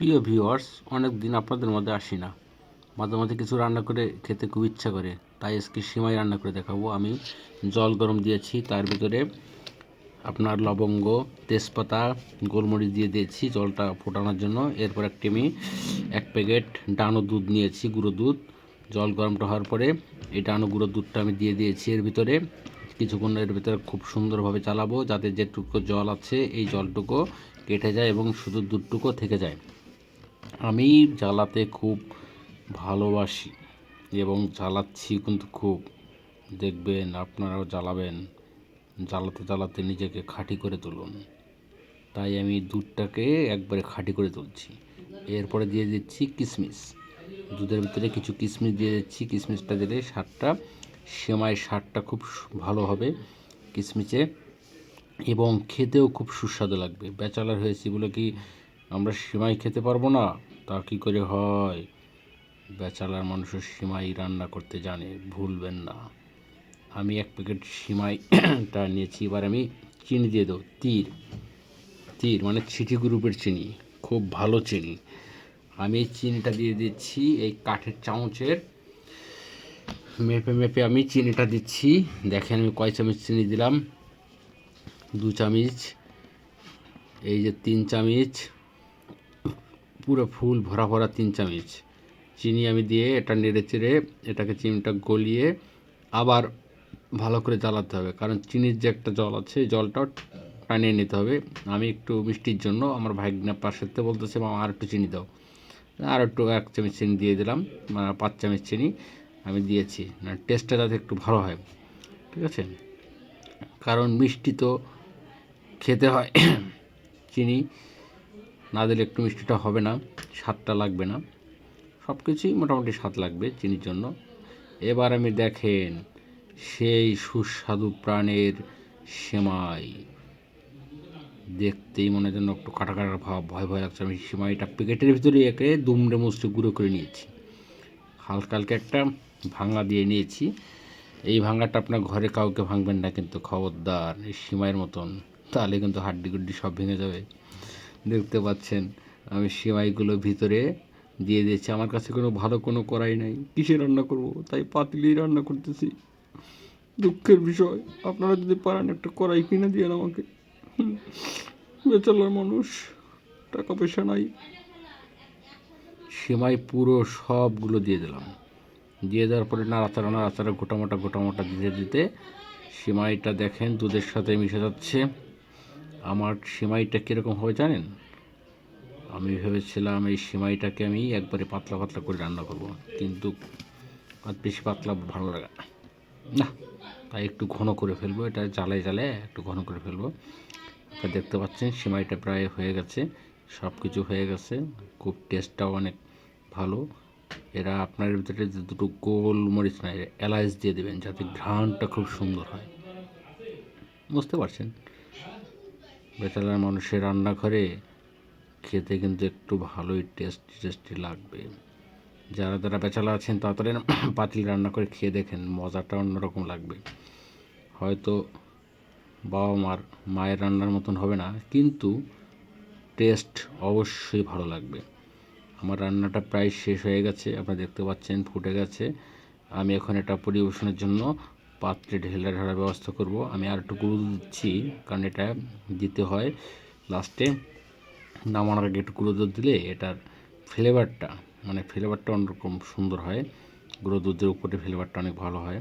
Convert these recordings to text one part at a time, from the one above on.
প্রিয় ভিউয়ার্স, অনেক দিন আপনাদের মধ্যে আসি না। মাঝে মাঝে কিছু রান্না করে খেতে খুব ইচ্ছা করে, তাই আজকে সিমাই রান্না করে দেখাবো। আমি জল গরম দিয়েছি, তার ভিতরে আপনার লবঙ্গ, তেজপাতা, গোলমরিচ দিয়ে দিয়েছি জলটা ফোটানোর জন্য। এরপর আমি 1 প্যাকেট ডানো দুধ নিয়েছি, গুঁড়ো দুধ। জল গরমটা হওয়ার পরে এই ডানো গুঁড়ো দুধটা আমি দিয়ে দিয়েছি এর ভিতরে। কিছুক্ষণ এর ভিতরে খুব সুন্দরভাবে চালাবো, যাতে যেটুকু জল আছে এই জলটুকু কেটে যায় এবং শুধু দুধটুকু থেকে যায়। আমি জ্বালাতে খুব ভালোবাসি এবং জ্বালাচ্ছি কিন্তু খুব। দেখবেন আপনারাও জ্বালাবেন, জ্বালাতে জ্বালাতে নিজেকে খাঁটি করে তুলুন। তাই আমি দুধটাকে একবারে খাঁটি করে তুলছি। এরপরে দিয়ে দিচ্ছি কিশমিশ। দুধের ভিতরে কিছু কিশমিশ দিয়ে দিচ্ছি। কিশমিশটা দিলে সেমাইয়ের স্বাদটা খুব ভালো হবে কিশমিশে, এবং খেতেও খুব সুস্বাদু লাগবে। ব্যাচেলর হয়েছি বলে কি আমরা সিমাই খেতে পারবো না? তা কী করে হয়? ব্যাচেলর মানুষের সিমাই রান্না করতে জানে, ভুলবেন না। আমি 1 প্যাকেট সিমাইটা নিয়েছি। এবার আমি চিনি দিয়ে দেবো। তীর মানে ছিটি গ্রুপের চিনি, খুব ভালো চিনি। আমি এই চিনিটা দিয়ে দিচ্ছি এই কাঠের চামচের মেপে মেপে আমি চিনিটা দিচ্ছি। দেখেন আমি কয় চামচ চিনি দিলাম। 2 চামচ, এই যে 3 চামচ, পুরো ফুল ভরা ভরা 3 চামচ চিনি আমি দিয়ে এটা নেড়ে চেড়ে এটাকে চিনিটা গলিয়ে আবার ভালো করে জ্বালাতে হবে, কারণ চিনির যে একটা জল আছে জলটাও টানিয়ে নিতে হবে। আমি একটু মিষ্টির জন্য আমার ভাইগনা পাশেতে বলতেছে, মামা আর একটু চিনি দাও। আর একটু 1 চামচ চিনি দিয়ে দিলাম, 5 চামচ চিনি আমি দিয়েছি, টেস্টটা যাতে একটু ভালো হয়। ঠিক আছে, কারণ মিষ্টি তো খেতে হয় চিনি না দিলে একটু মিষ্টিটা হবে না, স্বাদটা লাগবে না। সব কিছুই মোটামুটি স্বাদ লাগবে চিনির জন্য। এবার আমি দেখেন সেই সুস্বাদু প্রাণের সেমাই, দেখতেই মনে যেন একটু কাটা কাটা ভাব, ভয় ভয় লাগছে। আমি সেমাইটা প্যাকেটের ভিতরে একে দুমড়ে মুচড়ে গুঁড়ো করে নিয়েছি। হালকা হালকা একটা ভাঙা দিয়ে নিয়েছি। এই ভাঙাটা আপনার ঘরে কাউকে ভাঙবেন না কিন্তু, খবরদার, এই সিমাইয়ের মতন, তাহলে কিন্তু হাড্ডি গুড্ডি সব ভেঙে যাবে। দেখতে পাচ্ছেন আমি সিমাইগুলো ভিতরে দিয়ে দিয়েছি। আমার কাছে কোনো ভালো কোনো কড়াই নাই, কিসে রান্না করব, তাই পাতিলেই রান্না করতেছি। দুঃখের বিষয়, আপনারা যদি পারেন একটা কড়াই কিনে দিয়েন আমাকে। বেচালার মানুষ, টাকা পয়সা নাই। সেমাই পুরো সবগুলো দিয়ে দিলাম। দিয়ে দেওয়ার পরে নাড়াচাড়া গোটামোটা দিতে দিতে সেমাইটা দেখেন দুধের সাথে মিশে যাচ্ছে। আমার সেমাইটা কীরকম হবে জানেন? আমি ভেবেছিলাম এই সেমাইটাকে আমি একবারে পাতলা পাতলা করে রান্না করব, কিন্তু আর বেশি পাতলা ভালো লাগে না, তাই একটু ঘন করে ফেলবো। এটা জ্বালায় একটু ঘন করে ফেলবো। আপনারা দেখতে পাচ্ছেন সেমাইটা প্রায় হয়ে গেছে, সব কিছু হয়ে গেছে। খুব টেস্টটাও অনেক ভালো। এরা আপনার ভিতরে দুটো গোলমরিচ না, এলাচ দিয়ে দেবেন, যাতে ঘ্রাণটা খুব সুন্দর হয়। বুঝতে পারছেন? বেচারার মানুষের রান্নাঘরে খেতে কিন্তু একটু ভালোই টেস্টি লাগবে। যারা বেচারা আছেন তাড়াতাড়ি পাতিল রান্না করে খেয়ে দেখেন, মজাটা অন্যরকম লাগবে। হয়তো মায়ের রান্নার মতন হবে না, কিন্তু টেস্ট অবশ্যই ভালো লাগবে। আমার রান্নাটা প্রায় শেষ হয়ে গেছে, আপনারা দেখতে পাচ্ছেন ফুটে গেছে। আমি এখন এটা পরিবেশনের জন্য পাত্রে ঢেলে ঢালার ব্যবস্থা করব। আমি আর একটু গুঁড়ো দিচ্ছি, কারণ এটা দিতে হয় লাস্টে। নামানোর আগে একটু গুঁড়ো দুধ দিলে এটার ফ্লেভারটা অন্যরকম সুন্দর হয়। গুঁড়ো দুধের উপরে ফ্লেভারটা অনেক ভালো হয়।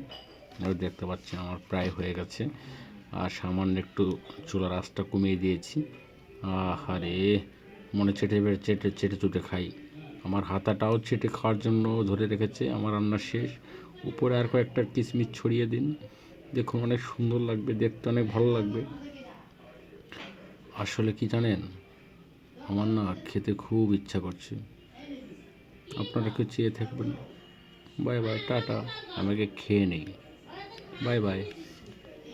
আর দেখতে পাচ্ছি আমার প্রায় হয়ে গেছে। আর সামান্য একটু চুলার আঁচটা কমিয়ে দিয়েছি। আহারে, মনে চেটে চুটে খাই। আমার হাতাটাও চেটে খাওয়ার জন্য ধরে রেখেছে। আমার রান্না শেষ। উপরে আর কয়েকটা কিশমিশ ছড়িয়ে দিন, দেখুন অনেক সুন্দর লাগবে, দেখতে অনেক ভালো লাগবে। আসলে কি জানেন, আমার না খেতে খুব ইচ্ছা করছে। আপনারা কেউ চেয়ে থাকবেন? বাই বাই, টাটা, আমাকে খেয়ে নেই। Bye bye.